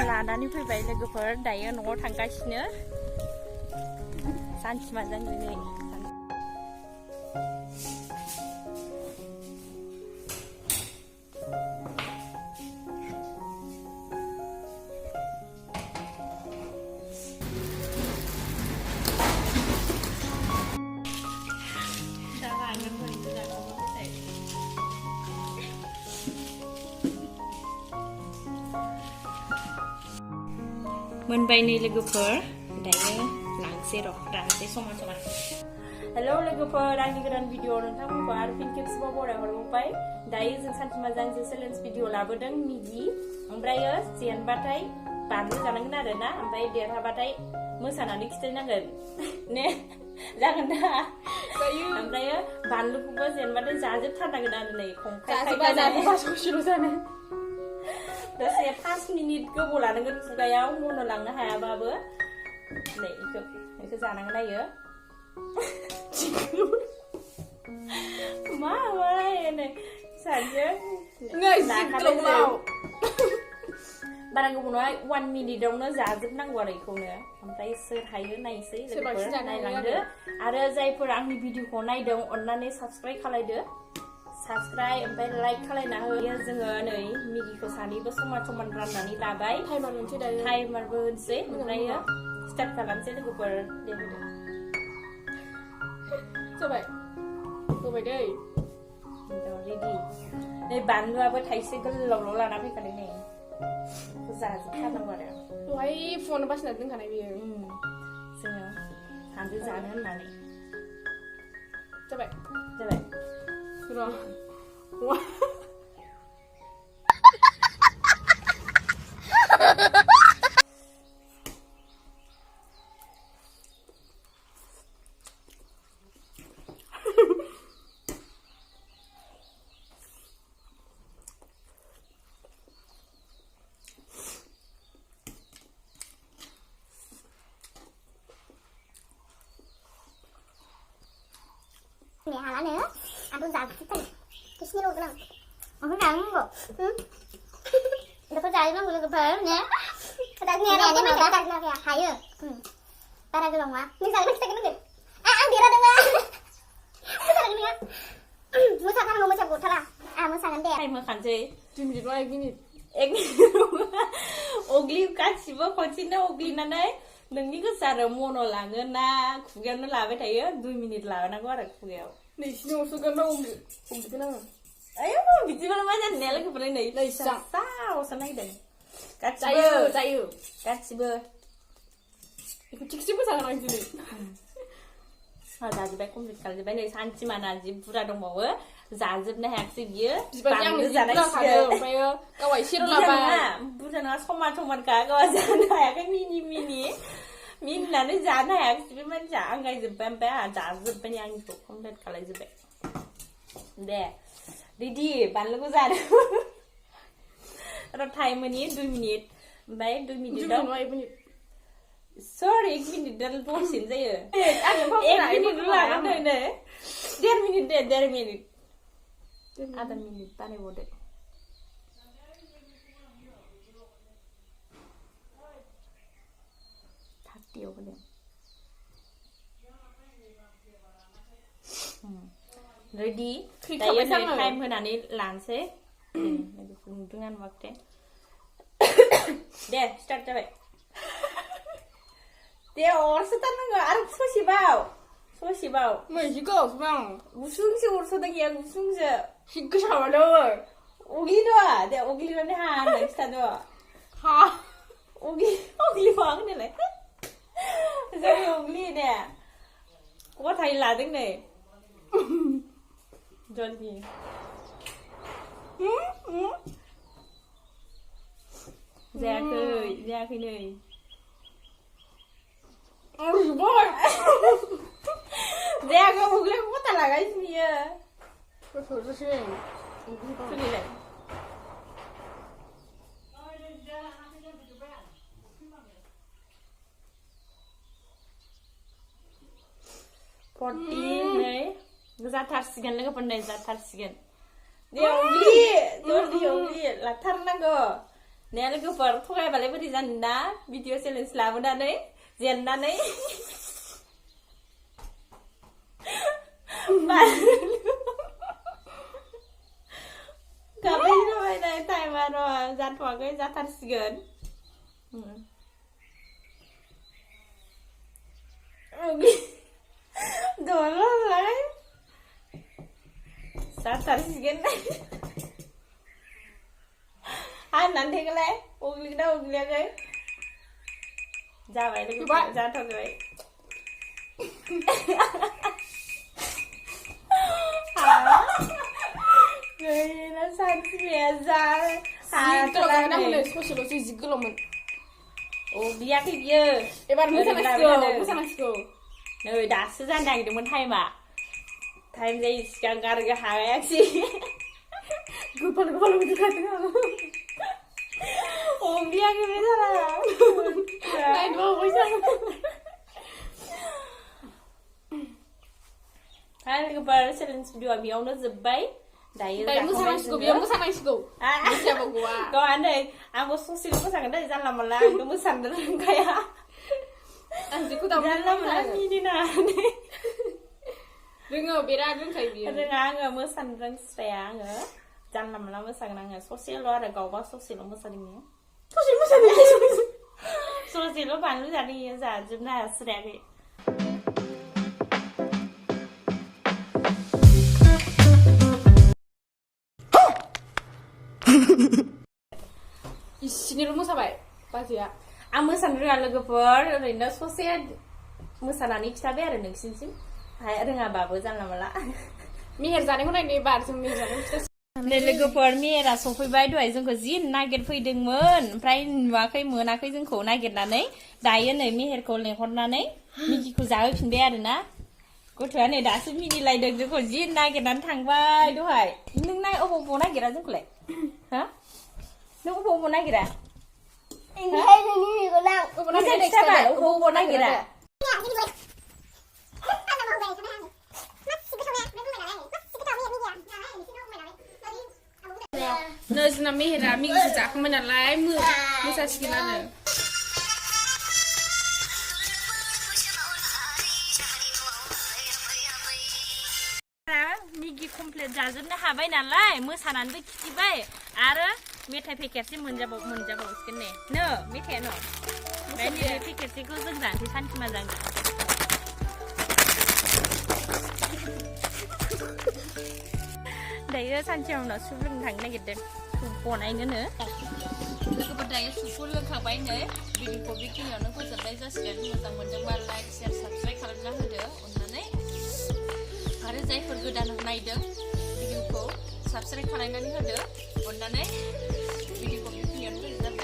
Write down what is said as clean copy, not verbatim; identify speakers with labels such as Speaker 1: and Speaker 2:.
Speaker 1: लानानै फैबाय लोगोफोर दायो न'आव थांगासिनो सानसिमाजों दिनै मोनबाय नै लोगोफोर दायो लांसै र' रानसै समान समान हेल' लोगोफोर आंनि गोदान भिडिअ नोंथांमोनखौ आरो फिन खेबसेबाव बरायहरबाय दायो जों सानसेमाजों जे चेलेन्ज भिडिअ लाबोदों मिगि ओमफ्रायो जेनबाथाय बानलु जानांगोन आरो ना ओमफ्राय देरहाबाथाय मोसानानै खिथायनांगोन ने जागोन दा ओमफ्रायो बानलुखौबो जेनबाथाय जाजोबथारनांगोन आरो नै खंखाय दसे 5 मिनिट गोबाव लानांगोन खुगायाव मन' लांनो हायाबाबो नै इखौ जानांगोन आयो मा नै सानजों बारा गोबाव नङा 1 मिनिटावनो जाजोबनांगौ आरो इखौनो ओमफ्राय सोर हायो नायसै लोगोफोर नायलांदो आरो जायफोर आंनि भिडिअखौ नायदों अन्नानै साबस्क्राइब खालायदो साबस्क्राइब ओमफ्राय लाइक खालायना होयो जोङो नै मिगिखौ सानैबो समान समान राननानै लाबाय टाइमारबो होनसै ओमफ्रायो स्टार्ट खालामसै लोगोफोर दे होदो जाबाय दै रेडि नै बानलुआबो थाइसे गोलावल' लाना फैखादों नै जाजोबथारनांगौ आरो दहाय फुङावनो बासिना दोनखानाय बियो जोङो सानजों जानो होननानै जाबाय र'
Speaker 2: Mẹ Hà nữa, tôi già cái xin lỗi cái nào, không phải không có, được có dài lắm được phải nhé, cái nghe đâu cái cái nào kìa, hay rồi, ta ra cái lòng á, mình giải cái này, ăn đi ra đâu á, cái này nữa, muốn sao ăn muốn chặt cột thật à, muốn sao ăn đẹp,
Speaker 1: hay mà khản gì,
Speaker 3: 지금 이거 애기니,
Speaker 1: 오글리 까치버 거치나 오글리나네. नोंनि गोसो मन' लाङो ना खुगायावनो लाबाय थायो 2 minute लानांगौ आरो खुगायाव
Speaker 3: नै सिङाव सोगोन हमजोबगोन आङो
Speaker 1: आयौ बिदिबालाय मा जानो ने लोगोफोर नै सावसो नायदों
Speaker 3: जायो
Speaker 1: गासिबो
Speaker 3: बेखौ थिगसे मोसागोन आं दिनै
Speaker 1: जाजोब्बाय कमप्लिट खालामजोब्बाय नै सानसिमाना जि बुरजा दंबावो जाजोबनो हायाखिसै बियो
Speaker 3: बानलु जानायसिगोन ओमफ्रायो गावा एसेल' लाबाय
Speaker 1: बुरजा नङा समान समानखा गावा जानो हायाखै मिनिनानै जानो हायाखिसै बे मानसिया आंगायजोब्बाय ओमफ्राय आंहा जाजोब्बाय नै आंनिखौ कमप्लिट खालामजोब्बाय दे रेडि बानलुखौ जानो र' टाइम होनि 2 मिनिट ओमफ्राय 2 मिनिटाव सर 1 मिनिट दसेनो जायो 1 मिनिट लागोन नै 1.5 मिनिट दे 1.5 मिनिट आधा मिनिट बानायबावदो थार्टियाव होदो रेडि दायो नै टाइम होनानै लानोसै नुदों आं नुवाखै दे स्टार्ट जाबाय दे अरसोथारनांगौ आरो ससेबाव
Speaker 3: मैजिखौ
Speaker 1: गुसुंसो अरसोदों गैया गुसुंसो
Speaker 3: हिग्गोसाबानो
Speaker 1: अग्लिनो दे अग्लिनानै हा होननानै खिथाद'
Speaker 3: हा
Speaker 1: अग्लिफा होनोलाय जों अग्लि दे गथाय लादों नै जल्दि जायाखै नै जायाखै अग्लिखौ गथा लागासिनो बियो
Speaker 3: सोलिलाय
Speaker 1: 40 नै जाथारसिगोन लोगोफोर नै जाथारसिगोन देवलि लाथारनांगौ ने लोगोफोर थगायबालाय बोरै जानो ना भिडिअ चेलेन्ज लाबोनानै जेननानै गाबै रबायनाय टाइमा र' जाथ'वाखै जाथारसिगोन दलाय जाथारसिगोन हानानै थेगोलाय उग्लिगोना उग्लियाखै जाबाय लोगोफोर जाथ'बाय गैला सानस्रिया जा
Speaker 3: ससेल'सो जि गोलावमोन
Speaker 1: उग्लियाखै बियो
Speaker 3: एबार मोसानांसिगौ
Speaker 1: नै दासो जानो नागिरदोंमोन टाइमा टाइम जायै सिगां गारगो हायाखिसै
Speaker 3: गोपाल बिदि खादों आं
Speaker 1: उग्लियाखै बे सारा लोगोफोर चेलेन्ज भिडिअआ बेयावनो जोब्बाय दायो
Speaker 3: मोसानांसिगौ
Speaker 1: नै आंबो ससेल' मोसागोन दै जानला मोनला आंथ' मोसानो रोंखाया
Speaker 3: आं जेखौ दाबो
Speaker 1: जानला मोनला मिनिनानै
Speaker 3: रोङो बिराद रोंखायो बियो
Speaker 1: रोङा आङो मोसानो रोंस्राया आङो जानला मोनला मोसागोन आङो ससेल' आरो गावबा ससेल' मोसादों ससेल' बानलु जादों इयो जाजोबनो हास्रायाखै
Speaker 3: इसिनिल' मोसाबाय बाजैया
Speaker 1: आं मोसानो रोङा लोगोफोर ओरैनो ससे मोसानानै खिथाबाय आरो नोंसिनिसिम रोङाबाबो जानला मोनला
Speaker 3: मेहेर जानायखौ नायनो एबार जों मेहेर जानायखौ
Speaker 1: नै लोगोफोर मेहेरा सफैबाय दहाय जोंखौ जि नागिरफैदोंमोन ओमफ्राय नुवाखै मोनाखै जोंखौ नागिरनानै दायो नै मेहेरखौ लेंहरनानै मिगिखौ जाहोफिनबाय आरो ना गथ'आ नै दासो मिनिलायदों जोंखौ जि नागिरनानै थांबाय दहाय नों अबाव नागिरा जोंखौलाय हा नों अबाव नागिरा अबाव नागिरा
Speaker 3: नै जोंना मेहेरा मिगिखौ जाखांबाय नालाय मोसासिगोन आरो
Speaker 1: मिगि कमप्लिट जाजोबनो हाबाय नालाय मोसानानैबो खिथिबाय आरो मेथाइ पेकेटसे मोनजाबावसिगोन ने नो मेथाइयानो ओमफ्राय नैबे पेकेटसेखौ जों जानोसै सानसे मोजां दायो सानसेयाव उनाव सुप लोंनो थांनो नागिरदों सुप बनायनोनो लोगोफोर दायो सुपखौ लोंखांबाय नै भिडिअखौ बेखिनियावनो फोजोबनाय जासिगोन मोजां मोनदोंबा लाइक शेयार साबस्क्राइब खालामना होदो अननानै आरो जायफोर गोदान नायदों भिडिअखौ साबस्क्राइब खालामनानै होदो अननानै भिडिअखौ बेखिनियावनो फोजोबनाय